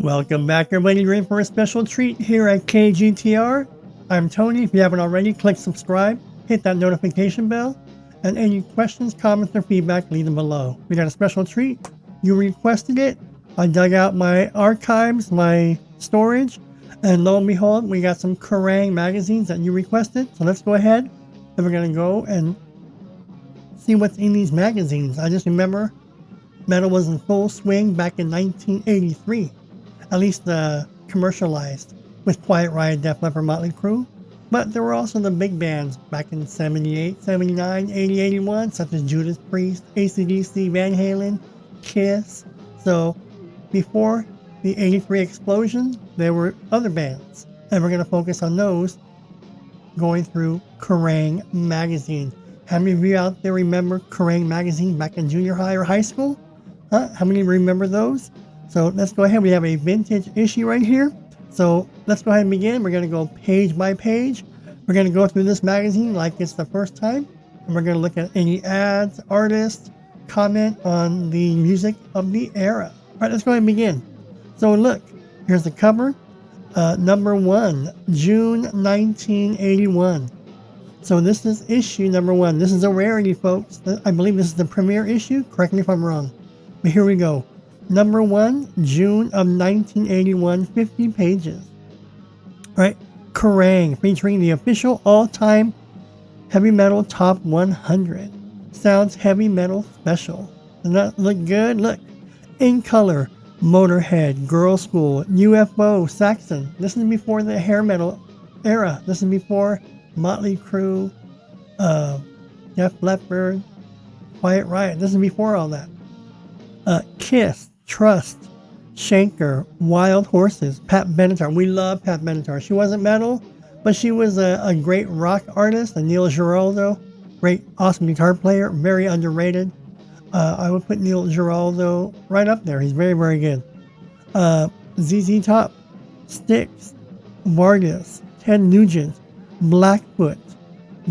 Welcome back, everybody. Ready for a special treat here at KGTR? I'm Tony. If you haven't already, click subscribe, hit that notification bell, and any questions, comments, or feedback, leave them below. We got a special treat. You requested it. I dug out my archives, my storage, and lo and behold, we got some Kerrang magazines that you requested. So let's go ahead and we're going to go and see what's in these magazines. I just remember metal was in full swing back in 1983. At least commercialized with Quiet Riot, Def Leppard, Motley Crue. But there were also the big bands back in 78, 79, 80, 81, such as Judas Priest, AC/DC, Van Halen, Kiss. So before the 83 explosion, there were other bands. And we're going to focus on those going through Kerrang magazine. How many of you out there remember Kerrang magazine back in junior high or high school? How many remember those? So let's go ahead. We have a vintage issue right here. So let's go ahead and begin. We're going to go page by page. We're going to go through this magazine like it's the first time. And we're going to look at any ads, artists, comment on the music of the era. All right, let's go ahead and begin. So look, here's the cover. Number 1, June 1981. So this is issue number 1. This is a rarity, folks. I believe this is the premiere issue. Correct me if I'm wrong. But here we go. Number 1, June of 1981, 50 pages. Right, Kerrang, featuring the official all-time heavy metal top 100. Sounds heavy metal special. Does that look good? Look, in color, Motorhead, Girl School, UFO, Saxon. This is before the hair metal era. This is before Motley Crue, Def Leppard, Quiet Riot. This is before all that. Kiss, Trust, Shanker, Wild Horses, Pat Benatar. We love Pat Benatar. She wasn't metal, but she was a great rock artist. And Neil Giraldo, great, awesome guitar player, very underrated. I would put Neil Giraldo right up there. He's very, very good. ZZ Top, Styx, Vargas, Ted Nugent, Blackfoot,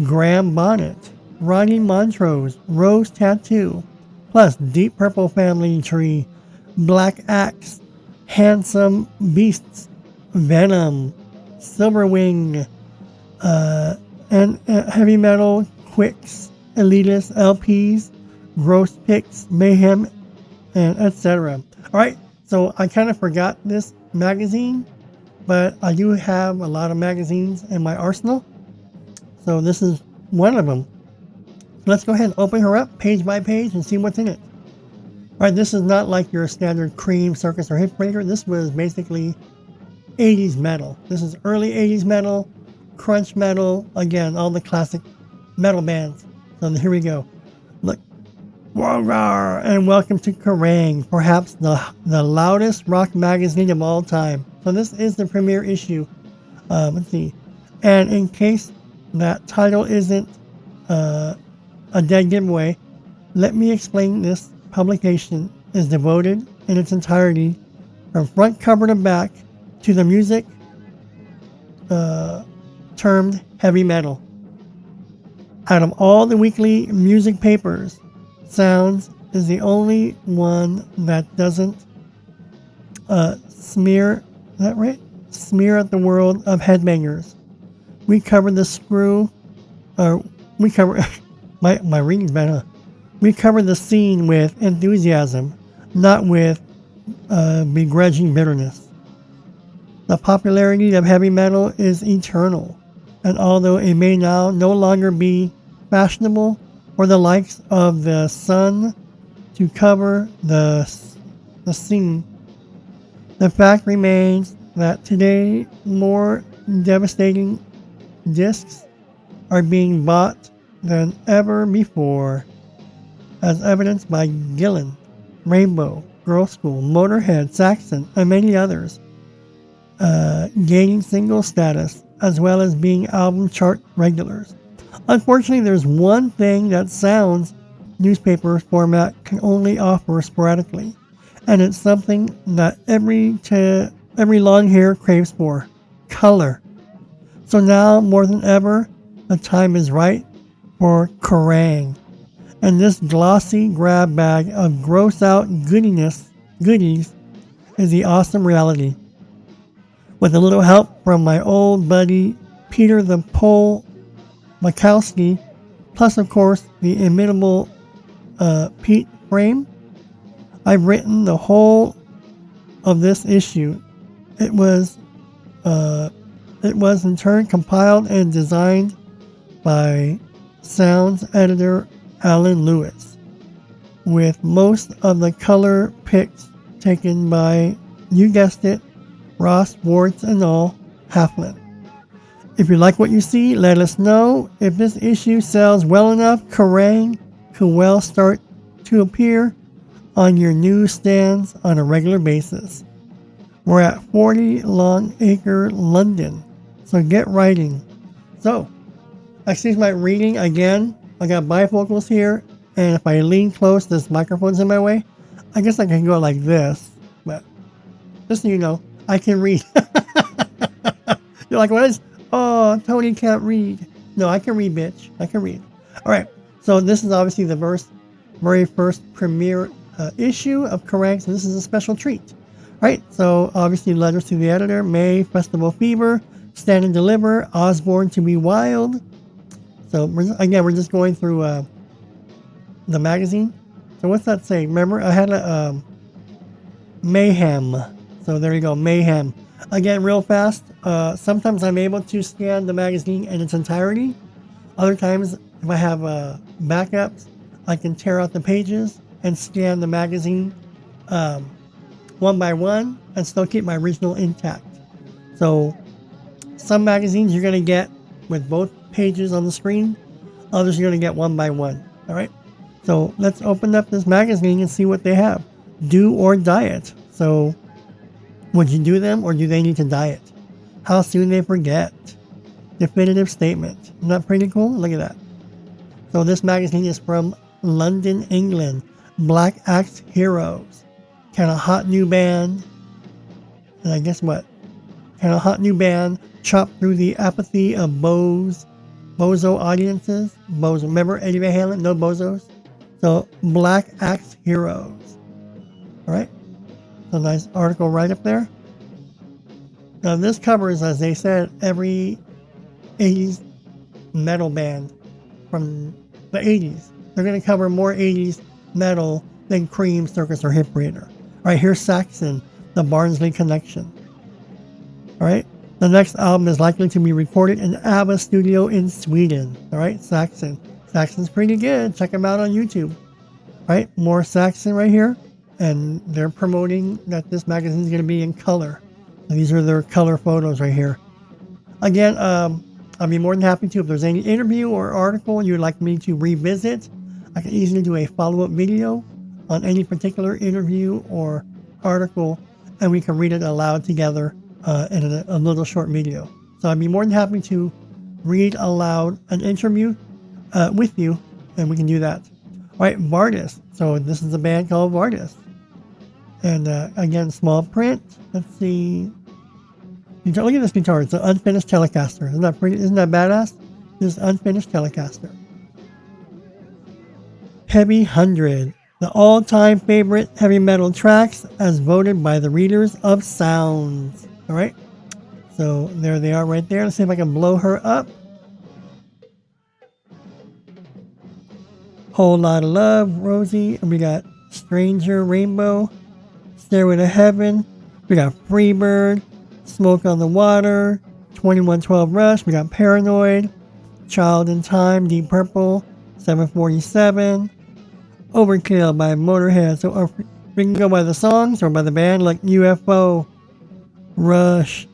Graham Bonnet, Ronnie Montrose, Rose Tattoo, plus Deep Purple Family Tree, Black Axe, Handsome Beasts, Venom, Silverwing, and heavy metal, Quicks, Elitist, LPs, Gross Picks, Mayhem, and etc. Alright, so I kind of forgot this magazine, but I do have a lot of magazines in my arsenal. So this is one of them. Let's go ahead and open her up page by page and see what's in it. Alright, this is not like your standard Cream, Circus, or Hit Breaker. This was basically 80s metal. This is early 80s metal, crunch metal, again, all the classic metal bands. So here we go. Look. And welcome to Kerrang, perhaps the loudest rock magazine of all time. So this is the premiere issue. Let's see. And in case that title isn't a dead giveaway, let me explain. This publication is devoted in its entirety from front cover to back to the music termed heavy metal. Out of all the weekly music papers, Sounds is the only one that doesn't smear, is that right? Smear at the world of headbangers. We cover the my reading's bad, huh? We cover the scene with enthusiasm, not with begrudging bitterness. The popularity of heavy metal is eternal, and although it may now no longer be fashionable for the likes of the Sun to cover the scene, the fact remains that today more devastating discs are being bought than ever before, as evidenced by Gillan, Rainbow, Girl School, Motorhead, Saxon, and many others, gaining single status as well as being album chart regulars. Unfortunately, there's one thing that Sounds newspaper format can only offer sporadically, and it's something that every long hair craves for: color. So now more than ever, the time is right for Kerrang, and this glossy grab bag of gross out goodies is the awesome reality. With a little help from my old buddy Peter the Pole Makowski, plus of course the inimitable Pete Frame, I've written the whole of this issue. It was in turn compiled and designed by sounds editor Alan Lewis, with most of the color picks taken by, you guessed it, Ross Warts and all, Halfland. If you like what you see, let us know. If this issue sells well enough, Kerrang could well start to appear on your newsstands on a regular basis. We're at 40 Longacre, London, so get writing. So, excuse my reading again. I got bifocals here, and if I lean close, this microphone's in my way. I guess I can go like this, but just so you know, I can read. You're like, what is? Oh, Tony can't read. No, I can read, bitch. I can read. All right. So this is obviously the very first premiere issue of Kerrang. So this is a special treat. All right. So obviously letters to the editor, May, Festival Fever, Stand and Deliver, Osborne to be Wild. So we're just going through the magazine. So what's that say? Remember, I had a Mayhem. So there you go, Mayhem. Again, real fast. Sometimes I'm able to scan the magazine in its entirety. Other times, if I have backups, I can tear out the pages and scan the magazine one by one and still keep my original intact. So some magazines you're going to get with both pages on the screen. Others you're going to get one by one. All right. So let's open up this magazine and see what they have. Do or diet. So would you do them or do they need to diet? How soon they forget? Definitive statement. Isn't that pretty cool? Look at that. So this magazine is from London, England. Black Axe Heroes. Kind of hot new band. And I guess what? Kind of hot new band. Chop through the apathy of bozo audiences. Bozo. Remember Eddie Van Halen? No bozos. So Black Axe Heroes. Alright. So nice article right up there. Now this covers, as they said, every 80s metal band from the 80s. They're going to cover more 80s metal than Cream, Circus, or Hip Radar. Alright, here's Saxon, the Barnsley Connection. Alright, the next album is likely to be recorded in ABBA studio in Sweden. Alright, Saxon. Saxon's pretty good. Check them out on YouTube. Alright, more Saxon right here. And they're promoting that this magazine is going to be in color. So these are their color photos right here. Again, I'll be more than happy to, if there's any interview or article you'd like me to revisit, I can easily do a follow-up video on any particular interview or article, and we can read it aloud together in a little short video. So I'd be more than happy to read aloud an interview with you, and we can do that. All right, Vardis. So this is a band called Vardis. And again, small print. Let's see. Look at this guitar. It's an unfinished Telecaster. Isn't that pretty? Isn't that badass? This unfinished Telecaster. Heavy 100. The all-time favorite heavy metal tracks as voted by the readers of Sounds. All right. So there they are right there. Let's see if I can blow her up. Whole Lot of Love, Rosie. And we got Stranger, Rainbow. Stairway to Heaven. We got Freebird. Smoke on the Water. 2112 Rush. We got Paranoid. Child in Time, Deep Purple. 747. Overkill by Motorhead. So we can go by the songs or by the band, like UFO, Rush,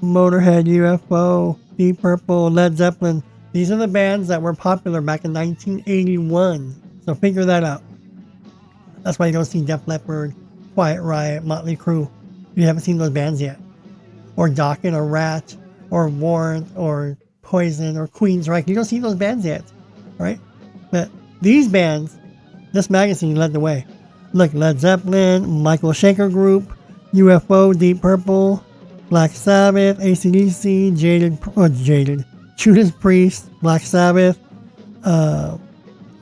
Motorhead, UFO, Deep Purple, Led Zeppelin. These are the bands that were popular back in 1981. So figure that out. That's why you don't see Def Leppard, Quiet Riot, Motley Crue. You haven't seen those bands yet. Or Dokken, or Rat, or Warrant, or Poison, or Queensryche. You don't see those bands yet. Right? But these bands, this magazine led the way. Look, Led Zeppelin, Michael Schenker Group, UFO, Deep Purple, Black Sabbath, AC/DC, Jaded, Judas Priest, Black Sabbath,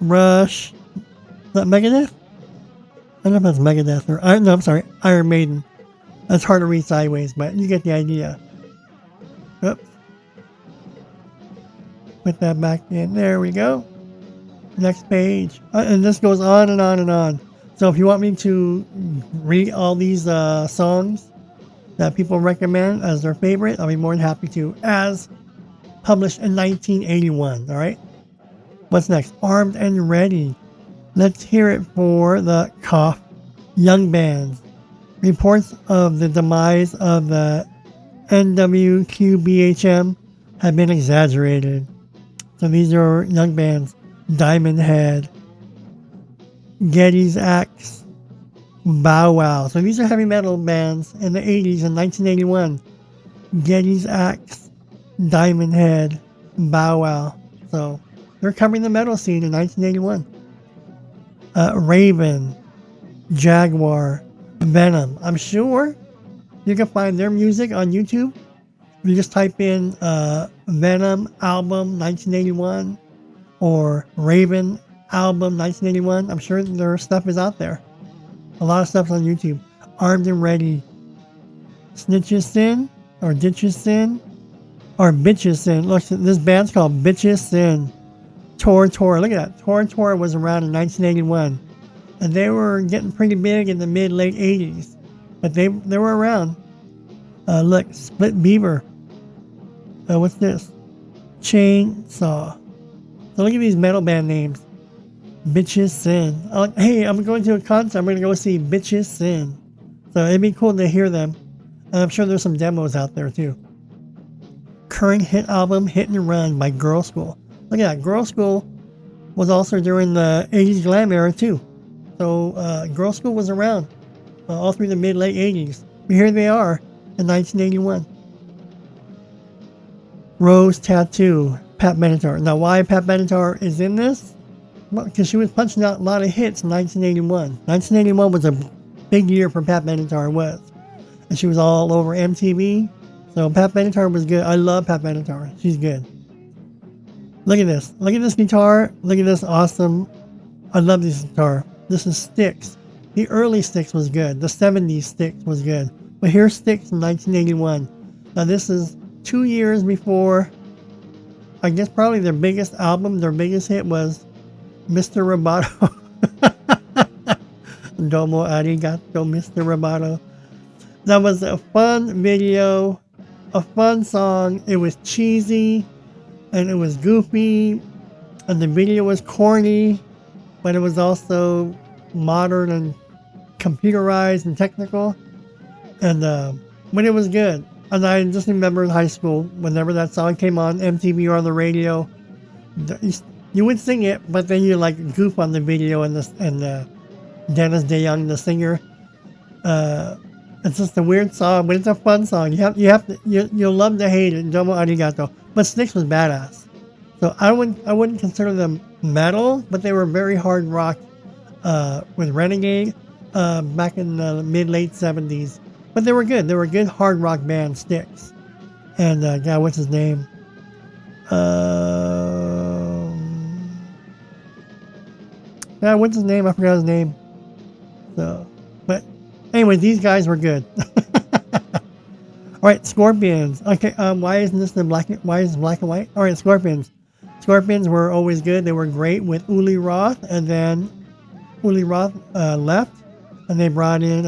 Rush, is that Megadeth? I don't know if that's Megadeth or, no, I'm sorry, Iron Maiden. It's hard to read sideways, but you get the idea. Oops. Put that back in. There we go. Next page. And this goes on and on and on. So if you want me to read all these songs that people recommend as their favorite, I'll be more than happy to. As published in 1981. All right. What's next? Armed and Ready. Let's hear it for the Cough Young Bands. Reports of the demise of the NWQBHM have been exaggerated. So these are young bands. Diamond Head, Getty's Axe, Bow Wow. So these are heavy metal bands in the 80s and 1981. Getty's Axe, Diamond Head, Bow Wow. So they're covering the metal scene in 1981. Raven, Jaguar, Venom. I'm sure you can find their music on YouTube. If you just type in Venom album 1981 or Raven album 1981, I'm sure their stuff is out there. A lot of stuff's on YouTube. Armed and Ready. Snitches Sin or Ditches Sin or Bitches Sin. Look, this band's called Bitches Sin. Tor. Look at that. Tor was around in 1981. And they were getting pretty big in the mid-late 80s. But they were around. Look, Split Beaver. What's this? Chainsaw. So look at these metal band names. Bitches Sin. Hey, I'm going to a concert. I'm going to go see Bitches Sin. So it'd be cool to hear them. And I'm sure there's some demos out there too. Current hit album, Hit and Run by Girl School. Look at that. Girl School was also during the 80s glam era too. So Girl School was around all through the mid-late 80s. But here they are in 1981. Rose Tattoo, Pat Benatar. Now why Pat Benatar is in this? Well, because she was punching out a lot of hits in 1981. 1981 was a big year for Pat Benatar, it was. And she was all over MTV. So Pat Benatar was good. I love Pat Benatar. She's good. Look at this. Look at this guitar. Look at this awesome. I love this guitar. This is Styx. The early Styx was good. The 70s Styx was good. But here's Styx in 1981. Now this is 2 years before, I guess probably their biggest album, their biggest hit was Mr. Roboto. Domo arigato, Mr. Roboto. That was a fun video, a fun song. It was cheesy and it was goofy and the video was corny, but it was also modern and computerized and technical. And but it was good. And I just remember in high school, whenever that song came on MTV or on the radio, you would sing it, but then you like goof on the video and Dennis DeYoung, the singer. It's just a weird song, but it's a fun song. You'll love to hate it. Domo arigato. But Styx was badass. So I wouldn't consider them metal, but they were very hard rock with Renegade back in the mid-late 70s. But they were good. They were a good hard rock band, Styx. And God, what's his name? What's his name? I forgot his name. So, but anyway, these guys were good. All right, Scorpions. Okay, why isn't this why is it black and white? All right, Scorpions. Scorpions were always good. They were great with Uli Roth, and then Uli Roth left, and they brought in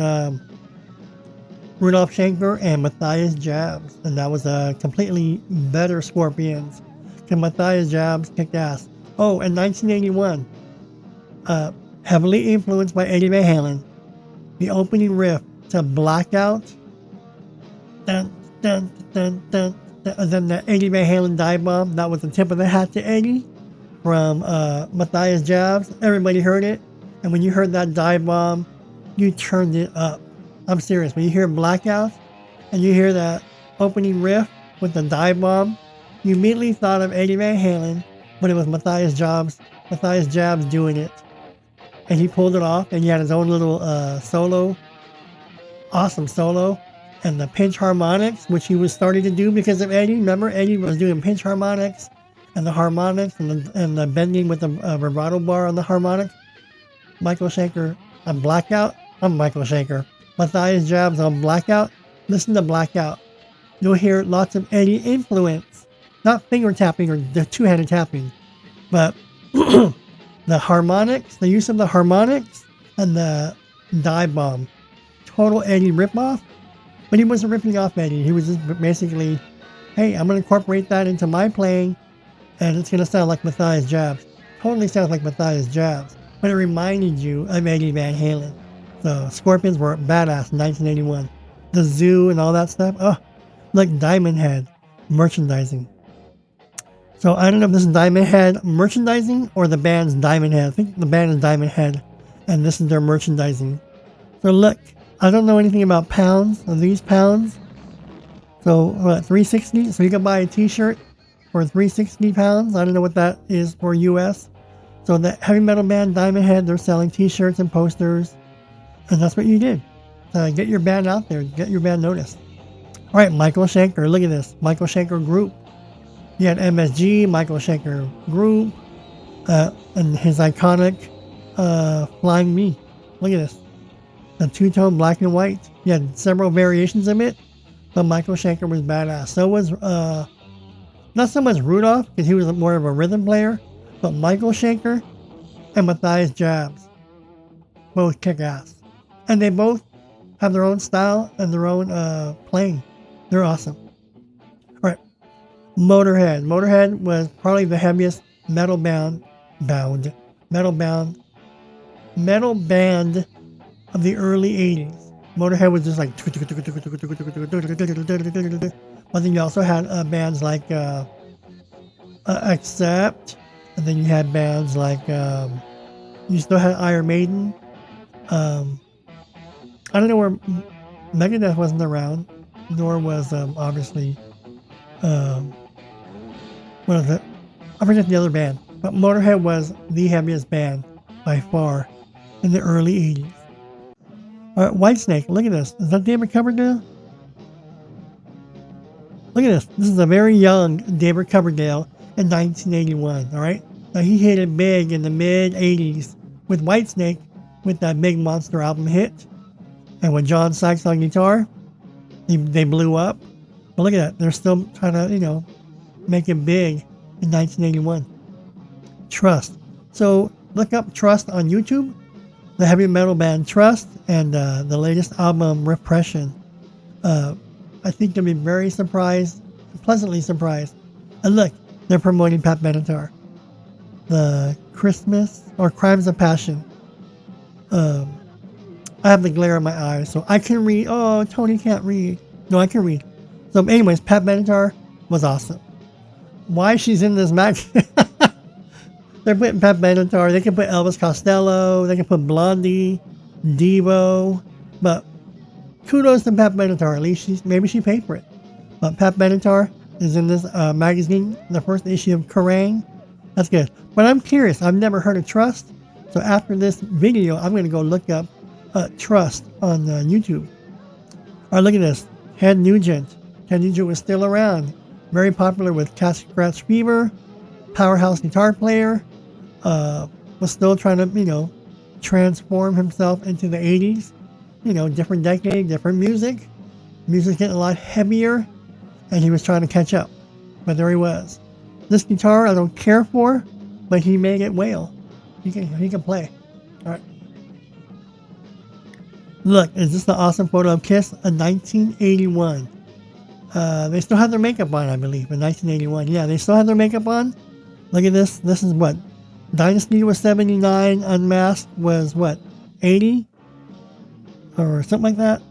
Rudolf Schenker and Matthias Jabs, and that was a completely better Scorpions. Because Matthias Jabs kicked ass. Oh, in 1981, heavily influenced by Eddie Van Halen, the opening riff to Blackout, dun, dun, dun, dun, dun, and then the Eddie Van Halen dive bomb, that was the tip of the hat to Eddie from Matthias Jabs. Everybody heard it, and when you heard that dive bomb, you turned it up. I'm serious. When you hear Blackout and you hear that opening riff with the dive bomb, you immediately thought of Eddie Van Halen, but it was Matthias Jabs doing it. And he pulled it off, and he had his own little solo, awesome solo, and the pinch harmonics, which he was starting to do because of Eddie. Remember, Eddie was doing pinch harmonics and the harmonics and the bending with the vibrato bar on the harmonic. Michael Schenker, I'm Blackout. I'm Michael Schenker. Matthias Jabs on Blackout. Listen to Blackout. You'll hear lots of Eddie influence. Not finger tapping or the two-handed tapping, but the harmonics, the use of the harmonics and the dive bomb. Total Eddie ripoff. But he wasn't ripping off Eddie. He was just basically, hey, I'm going to incorporate that into my playing, and it's going to sound like Matthias Jabs. Totally sounds like Matthias Jabs. But it reminded you of Eddie Van Halen. So Scorpions were badass in 1981. The Zoo and all that stuff. Oh, look, Diamond Head merchandising. So I don't know if this is Diamond Head merchandising or the band's Diamond Head. I think the band is Diamond Head, and this is their merchandising. So look, I don't know anything about pounds, or these pounds. So what, 360? So you can buy a t-shirt for 360 pounds. I don't know what that is for US. So the heavy metal band Diamond Head, they're selling t-shirts and posters. And that's what you did. Get your band out there. Get your band noticed. All right, Michael Schenker. Look at this. Michael Schenker Group. You had MSG, Michael Schenker Group, and his iconic Flying Me. Look at this. The two-tone black and white. You had several variations of it, but Michael Schenker was badass. So was, not so much Rudolph, because he was more of a rhythm player, but Michael Schenker and Matthias Jabs. Both kick ass. And they both have their own style and their own playing. They're awesome. All right. Motorhead. Motorhead was probably the heaviest metal band of the early 80s. Motorhead was just like, but then you also had bands like Accept, and then you had bands like you still had Iron Maiden. I don't know where Megadeth wasn't around, nor was obviously what is it? I forget the other band, but Motorhead was the heaviest band by far in the early 80s. All right, Whitesnake, look at this. Is that David Coverdale? Look at this. This is a very young David Coverdale in 1981, all right? Now, he hit it big in the mid-80s with Whitesnake with that Big Monster album hit. And with John Sykes on guitar, they blew up. But look at that. They're still trying to, make it big in 1981. Trust. So look up Trust on YouTube. The heavy metal band Trust and the latest album Repression. I think you'll be very surprised, pleasantly surprised. And look, they're promoting Pat Benatar. The Christmas or Crimes of Passion. I have the glare in my eyes, so I can read. Oh, Tony can't read. No, I can read. So anyways, Pat Benatar was awesome. Why she's in this match? They're putting Pat Benatar. They can put Elvis Costello. They can put Blondie, Devo. But kudos to Pat Benatar. At least maybe she paid for it. But Pat Benatar is in this magazine, the first issue of Kerrang. That's good. But I'm curious. I've never heard of Trust. So after this video, I'm going to go look up Trust on YouTube. All right, look at this. Ted Nugent. Ted Nugent was still around. Very popular with Cat Scratch Fever. Powerhouse guitar player. Was still trying to, transform himself into the 80s. Different decade, different music. Music's getting a lot heavier. And he was trying to catch up. But there he was. This guitar I don't care for, but he made it wail. He can play. All right. Look, is this the awesome photo of Kiss in 1981? They still had their makeup on, I believe, in 1981. Yeah, they still had their makeup on. Look at this. This is what? Dynasty was 79. Unmasked was what? 80? Or something like that?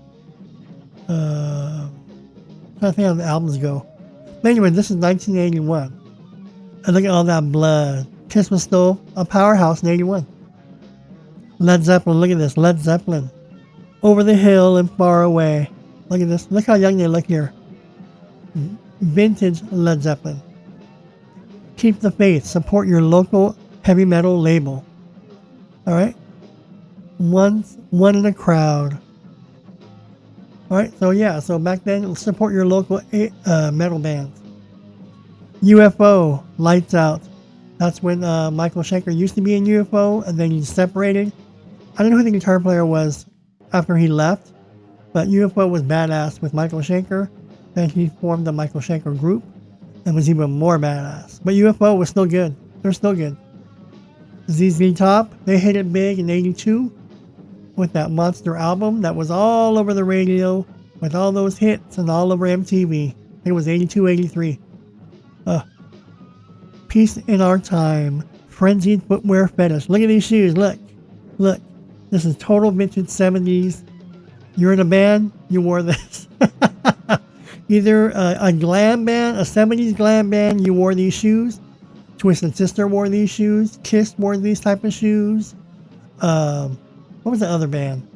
I think how the albums go. But anyway, this is 1981. And look at all that blood. Kiss was still a powerhouse in 81. Led Zeppelin, look at this. Led Zeppelin. Over the hill and far away. Look at this. Look how young they look here. Vintage Led Zeppelin. Keep the faith. Support your local heavy metal label. Alright? One in a crowd. Alright, so back then, support your local metal bands. UFO, Lights Out. That's when Michael Schenker used to be in UFO, and then he separated. I don't know who the guitar player was after he left, But UFO was badass with Michael Schenker. Then he formed the Michael Schenker group and was even more badass. But UFO was still good. They're still good. ZZ Top, they hit it big in 82 with that Monster album that was all over the radio with all those hits and all over MTV. I think it was 82, 83. Peace in Our Time. Frenzied Footwear Fetish. Look at these shoes. Look. Look. This is total vintage 70s. You're in a band, you wore this. Either a glam band, a 70s glam band, you wore these shoes. Twisted Sister wore these shoes. Kiss wore these type of shoes. What was the other band?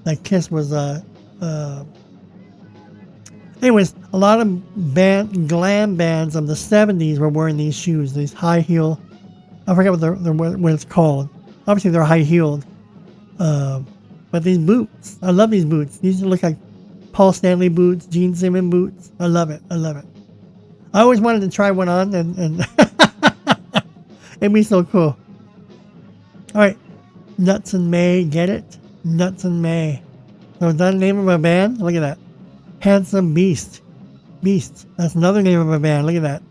That Kiss was anyways, a lot of glam bands of the 70s were wearing these shoes, these high heel. I forget what it's called. Obviously, they're high heeled. But these boots, I love these boots. These look like Paul Stanley boots, Gene Simmons boots. I love it. I love it. I always wanted to try one on, and it'd be so cool. All right, Nuts and May, get it? Nuts and May. So is that the name of a band? Look at that. Handsome Beast. Beasts. That's another name of a band. Look at that.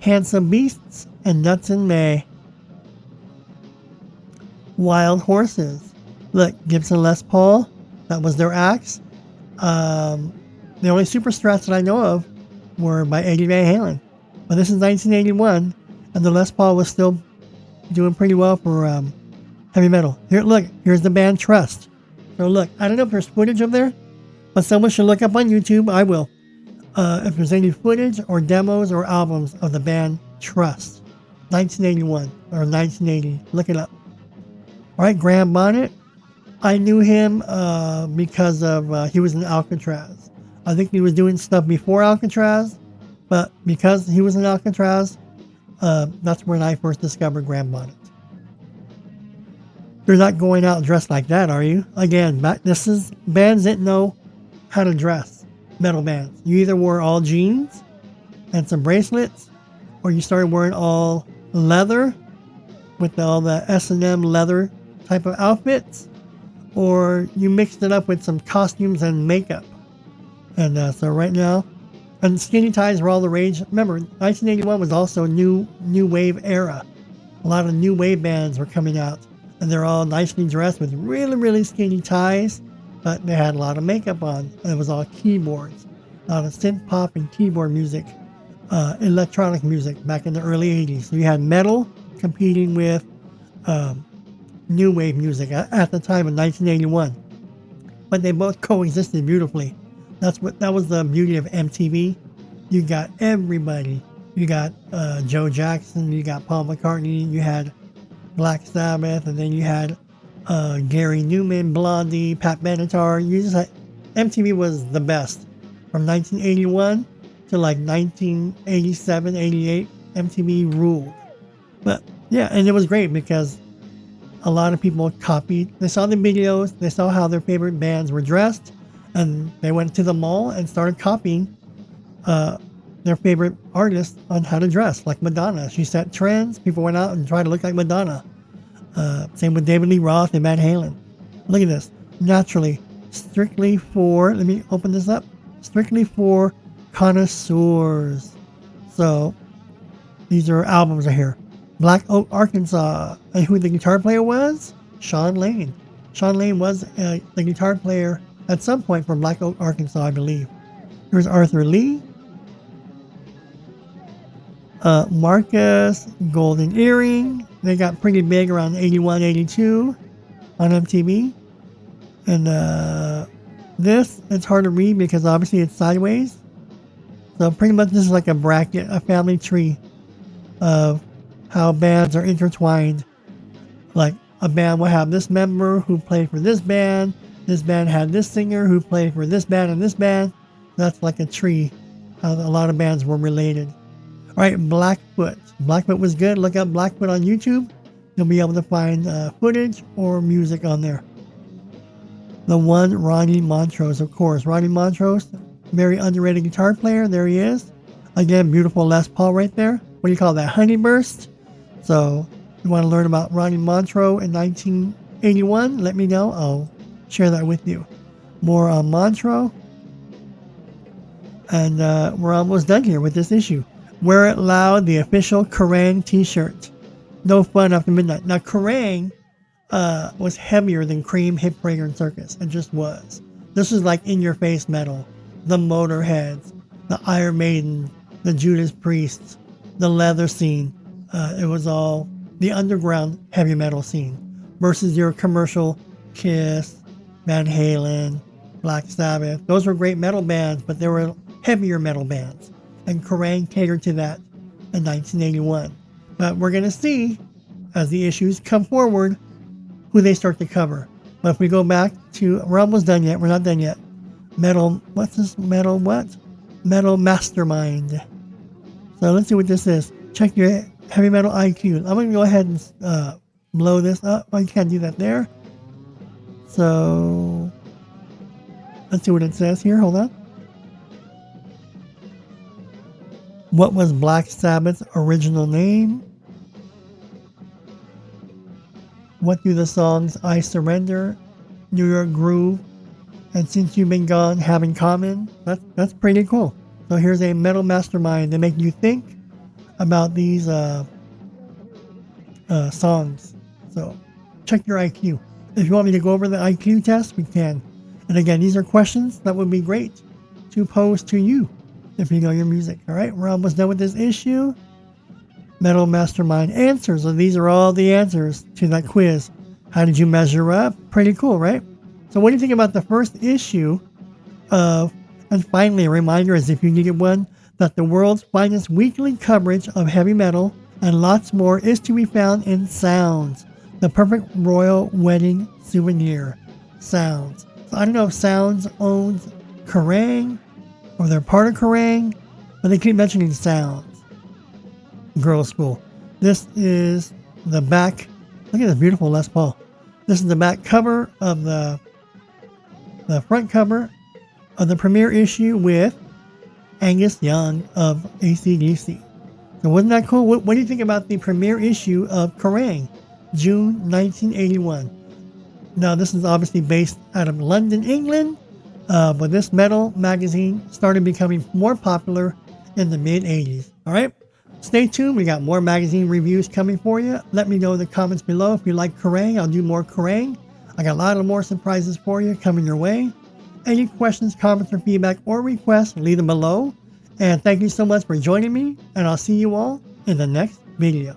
Handsome Beasts and Nuts and May. Wild Horses. Look, Gibson Les Paul. That was their axe. The only super strats that I know of were by Eddie Van Halen. But this is 1981, and the Les Paul was still doing pretty well for heavy metal. Here, look, here's the band Trust. So look, I don't know if there's footage of there, but someone should look up on YouTube. I will. If there's any footage or demos or albums of the band Trust, 1981 or 1980, look it up. All right, Graham Bonnet. I knew him because of he was in Alcatraz. I think he was doing stuff before Alcatraz, but because he was in Alcatraz, that's when I first discovered Graham Bonnet. You're not going out dressed like that, are you? Again, this is bands that know how to dress. Metal bands. You either wore all jeans and some bracelets, or you started wearing all leather with all the S&M leather type of outfits, or you mixed it up with some costumes and makeup. And so right now, and skinny ties were all the rage. Remember, 1981 was also new wave era. A lot of new wave bands were coming out, and they're all nicely dressed with really, really skinny ties, but they had a lot of makeup on, and it was all keyboards. A lot of synth pop and keyboard music, electronic music back in the early 80s. So you had metal competing with new wave music at the time in 1981. But they both coexisted beautifully. That was the beauty of MTV. You got everybody. You got Joe Jackson, you got Paul McCartney, you had Black Sabbath, and then you had Gary Newman, Blondie, Pat Benatar. MTV was the best. From 1981 to like 1987, 88, MTV ruled. But yeah, and it was great because a lot of people copied. They saw the videos, they saw how their favorite bands were dressed, and they went to the mall and started copying their favorite artists on how to dress, like Madonna. She set trends. People went out and tried to look like Madonna. Same with David Lee Roth and Van Halen. Look at this. Naturally, strictly for, let me open this up, strictly for connoisseurs. So these are albums right here. Black Oak, Arkansas. And who the guitar player was? Sean Lane. Sean Lane was the guitar player at some point from Black Oak, Arkansas, I believe. Here's Arthur Lee. Marcus, Golden Earring. They got pretty big around 81, 82 on MTV. And this, it's hard to read because obviously it's sideways. So pretty much this is like a bracket, a family tree of how bands are intertwined. Like a band will have this member who played for this band had this singer who played for this band and this band. That's like a tree. A lot of bands were related. All right, Blackfoot. Blackfoot was good. Look up Blackfoot on YouTube. You'll be able to find footage or music on there. The one, Ronnie Montrose, of course. Ronnie Montrose, very underrated guitar player. There he is. Again, beautiful Les Paul right there. What do you call that? Honeyburst. So you want to learn about Ronnie Montrose in 1981? Let me know. I'll share that with you. more on Montreux. And we're almost done here with this issue. Wear It Loud, the official Kerrang t-shirt. No fun after midnight. Now, Kerrang was heavier than Cream, Hip Breaker, and Circus. It just was. This was like in-your-face metal. The Motorheads, the Iron Maiden, the Judas Priests, the leather scene. It was all the underground heavy metal scene versus your commercial Kiss, Van Halen, Black Sabbath. Those were great metal bands, but they were heavier metal bands. And Kerrang catered to that in 1981. But we're going to see, as the issues come forward, who they start to cover. But if we go back to, we're almost done yet. We're not done yet. Metal, what's this? Metal what? Metal Mastermind. So let's see what this is. Check your heavy metal IQ. I'm going to go ahead and blow this up. Oh, you can't do that there. So let's see what it says here. Hold on. What was Black Sabbath's original name? What do the songs I Surrender, New York Groove, and Since You've Been Gone have in common? That's pretty cool. So here's a metal mastermind to make you think about these songs. So check your IQ. If you want me to go over the IQ test, we can. And again, these are questions that would be great to pose to you if you know your music. All right, we're almost done with this issue. Metal Mastermind answers. So these are all the answers to that quiz. How did you measure up? Pretty cool, right? So what do you think about the first issue of, and finally a reminder, as if you needed one, that the world's finest weekly coverage of heavy metal and lots more is to be found in Sounds, the perfect royal wedding souvenir. Sounds. So I don't know if Sounds owns Kerrang or they're part of Kerrang, but they keep mentioning Sounds. Girls School. This is the back. Look at this beautiful Les Paul. This is the back cover of the front cover of the premiere issue with Angus Young of AC/DC. So wasn't that cool? What do you think about the premiere issue of Kerrang, June 1981? Now this is obviously based out of London, England, but this metal magazine started becoming more popular in the mid-80s. All right? Stay tuned. We got more magazine reviews coming for you. Let me know in the comments below if you like Kerrang. I'll do more Kerrang. I got a lot of more surprises for you coming your way. Any questions, comments, or feedback or requests, leave them below. And thank you so much for joining me. And I'll see you all in the next video.